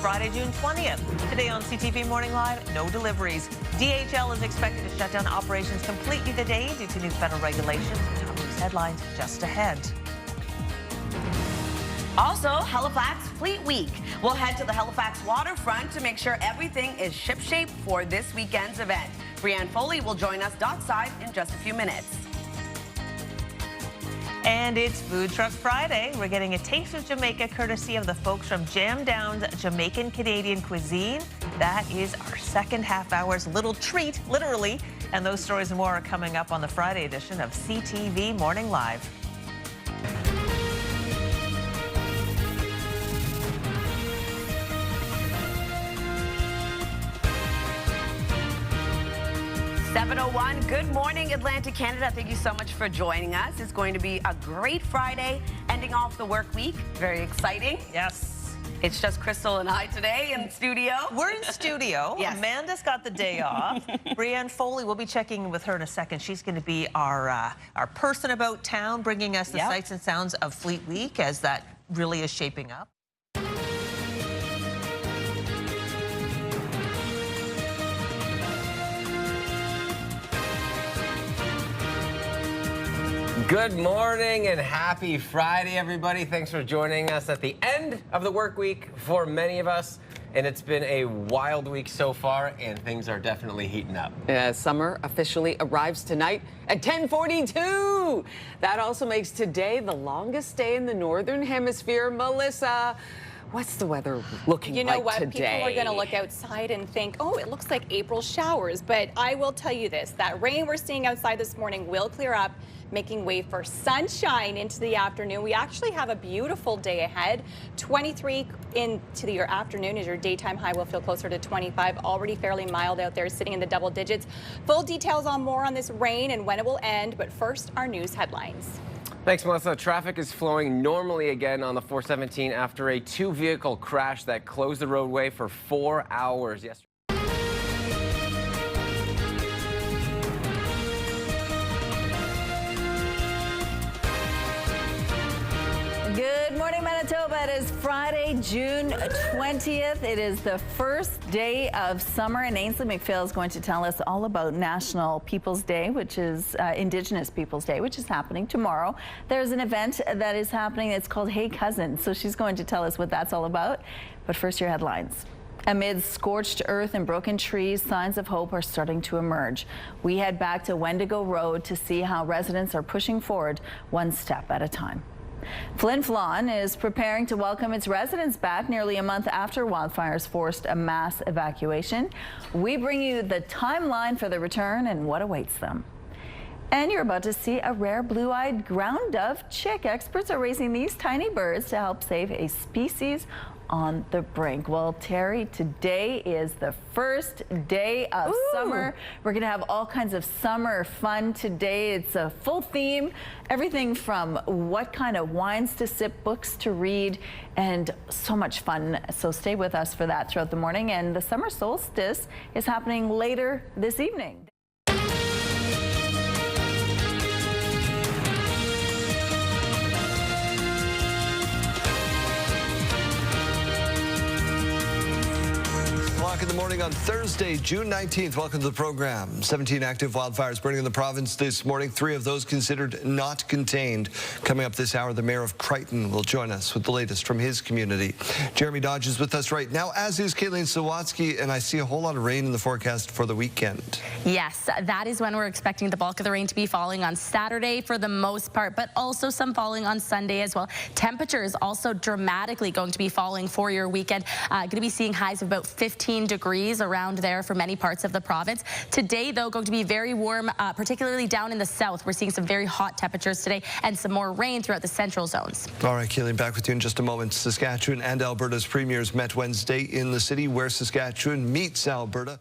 Friday, June 20th. Today on CTV Morning Live, no deliveries. DHL is expected to shut down operations completely today due to new federal regulations. Top news headlines just ahead. Also, Halifax Fleet Week. We'll head to the Halifax waterfront to make sure everything is shipshape for this weekend's event. Brianne Foley will join us dockside in just a few minutes. And it's Food Truck Friday. We're getting a taste of Jamaica courtesy of the folks from Jam Down's Jamaican Canadian Cuisine. That is our second half hour's little treat, literally. And those stories and more are coming up on the Friday edition of CTV Morning Live. Good morning, Atlantic Canada. Thank you so much for joining us. It's going to be a great Friday, ending off the work week. Very exciting. Yes. It's just Crystal and I today in studio. We're in studio. Yes. Amanda's got the day off. Brianne Foley, we'll be checking in with her in a second. She's going to be our person about town, bringing us the sights and sounds of Fleet Week as that really is shaping up. Good morning and happy Friday, everybody. Thanks for joining us at the end of the work week for many of us. And it's been a wild week so far, and things are definitely heating up. Summer officially arrives tonight at 10:42. That also makes today the longest day in the Northern Hemisphere. Melissa, what's the weather looking like today? You know what? People are going to look outside and think, oh, it looks like April showers. But I will tell you this, that rain we're seeing outside this morning will clear up, making way for sunshine into the afternoon. We actually have a beautiful day ahead. 23 into your afternoon as your daytime high will feel closer to 25. Already fairly mild out there, sitting in the double digits. Full details on more on this rain and when it will end. But first, our news headlines. Thanks, Melissa. Traffic is flowing normally again on the 417 after a two-vehicle crash that closed the roadway for 4 hours yesterday. Good morning, Manitoba. It is Friday, June 20th. It is the first day of summer, and Ainsley McPhail is going to tell us all about National People's Day, which is Indigenous People's Day, which is happening tomorrow. There's an event that is happening that's called Hey Cousin, so she's going to tell us what that's all about. But first, your headlines. Amid scorched earth and broken trees, signs of hope are starting to emerge. We head back to Wendigo Road to see how residents are pushing forward one step at a time. Flin Flon is preparing to welcome its residents back nearly a month after wildfires forced a mass evacuation. We bring you the timeline for the return and what awaits them. And you're about to see a rare blue-eyed ground dove chick. Experts are raising these tiny birds to help save a species on the brink. Well, Terry, today is the first day of summer. We're going to have all kinds of summer fun today. It's a full theme, everything from what kind of wines to sip, books to read, and so much fun. So stay with us for that throughout the morning. And the summer solstice is happening later this evening. In the morning on Thursday, June 19th. Welcome to the program. 17 active wildfires burning in the province this morning. 3 of those considered not contained. Coming up this hour, the mayor of Crichton will join us with the latest from his community. Jeremy Dodge is with us right now, as is Kayleen Sawatsky, and I see a whole lot of rain in the forecast for the weekend. Yes, that is when we're expecting the bulk of the rain to be falling on Saturday for the most part, but also some falling on Sunday as well. Temperatures also dramatically going to be falling for your weekend. Going to be seeing highs of about 15 degrees around there for many parts of the province. Today, though, going to be very warm, particularly down in the south. We're seeing some very hot temperatures today and some more rain throughout the central zones. All right, Keelan, back with you in just a moment. Saskatchewan and Alberta's premiers met Wednesday in the city where Saskatchewan meets Alberta.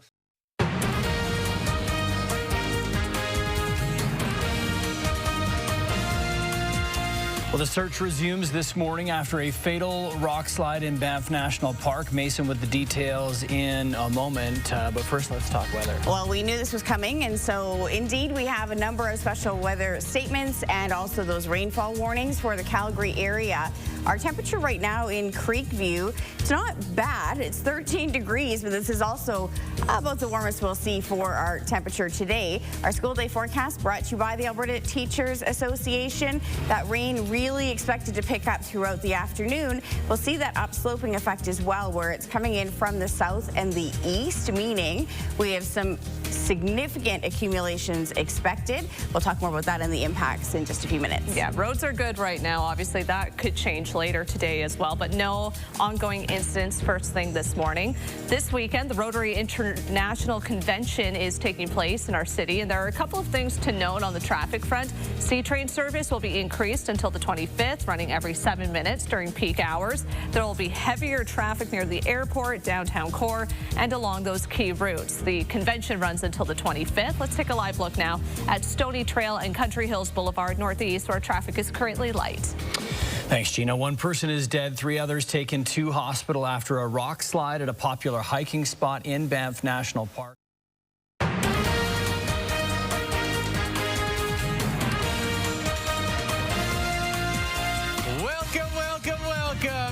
Well, the search resumes this morning after a fatal rock slide in Banff National Park. Mason with the details in a moment, but first let's talk weather. Well, we knew this was coming, and so indeed we have a number of special weather statements and also those rainfall warnings for the Calgary area. Our temperature right now in Creekview, it's not bad. It's 13 degrees, but this is also about the warmest we'll see for our temperature today. Our school day forecast brought to you by the Alberta Teachers Association. That rain really expected to pick up throughout the afternoon. We'll see that upsloping effect as well, where it's coming in from the south and the east, meaning we have some significant accumulations expected. We'll talk more about that and the impacts in just a few minutes. Yeah, roads are good right now. Obviously, that could change later today as well, but no ongoing incidents first thing this morning. This weekend, the Rotary International Convention is taking place in our city, and there are a couple of things to note on the traffic front. C-train service will be increased until the 25th, running every 7 minutes during peak hours. There will be heavier traffic near the airport, downtown core, and along those key routes. The convention runs until the 25th. Let's take a live look now at Stony Trail and Country Hills Boulevard Northeast, where traffic is currently light. Thanks, Gina. One person is dead, 3 others taken to hospital after a rock slide at a popular hiking spot in Banff National Park. Welcome.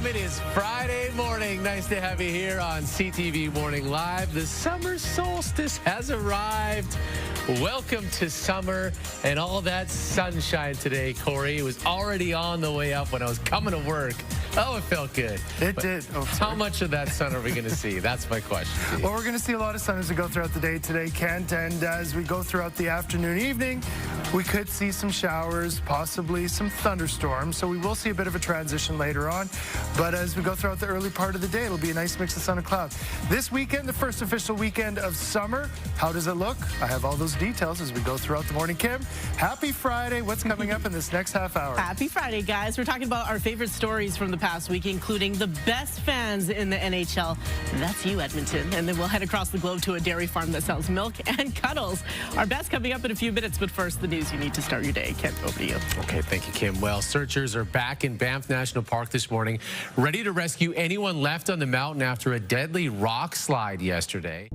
It is Friday morning. Nice to have you here on CTV Morning Live. The summer solstice has arrived. Welcome to summer and all that sunshine today, Corey. It was already on the way up when I was coming to work. Oh, it felt good. It did. Oh, how much of that sun are we going to see? That's my question. Well, we're going to see a lot of sun as we go throughout the day today, Kent. And as we go throughout the afternoon, evening, we could see some showers, possibly some thunderstorms. So we will see a bit of a transition later on. But as we go throughout the early part of the day, it'll be a nice mix of sun and cloud. This weekend, the first official weekend of summer. How does it look? I have all those details as we go throughout the morning. Kim, happy Friday. What's coming up in this next half hour? Happy Friday, guys. We're talking about our favorite stories from the past week, including the best fans in the NHL. That's you, Edmonton. And then we'll head across the globe to a dairy farm that sells milk and cuddles. Our best coming up in a few minutes, but first, the news you need to start your day. Kent, over to you. Okay, thank you, Kim. Well, searchers are back in Banff National Park this morning, ready to rescue anyone left on the mountain after a deadly rock slide yesterday.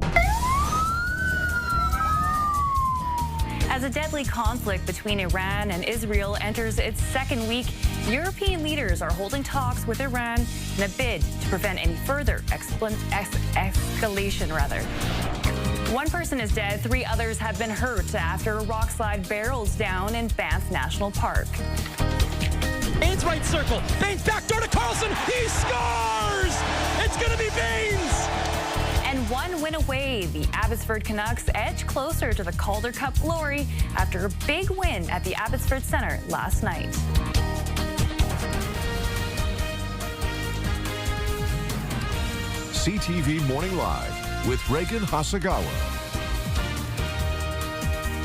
As a deadly conflict between Iran and Israel enters its second week, European leaders are holding talks with Iran in a bid to prevent any further escalation. One person is dead, 3 others have been hurt after a rock slide barrels down in Banff National Park. Baines right circle. Baines backdoor to Carlson. He scores! It's going to be Baines! And one win away, the Abbotsford Canucks edge closer to the Calder Cup glory after a big win at the Abbotsford Centre last night. CTV Morning Live with Reagan Hasagawa.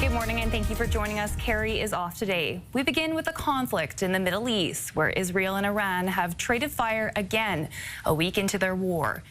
Good morning and thank you for joining us. Carrie is off today. We begin with a conflict in the Middle East where Israel and Iran have traded fire again a week into their war.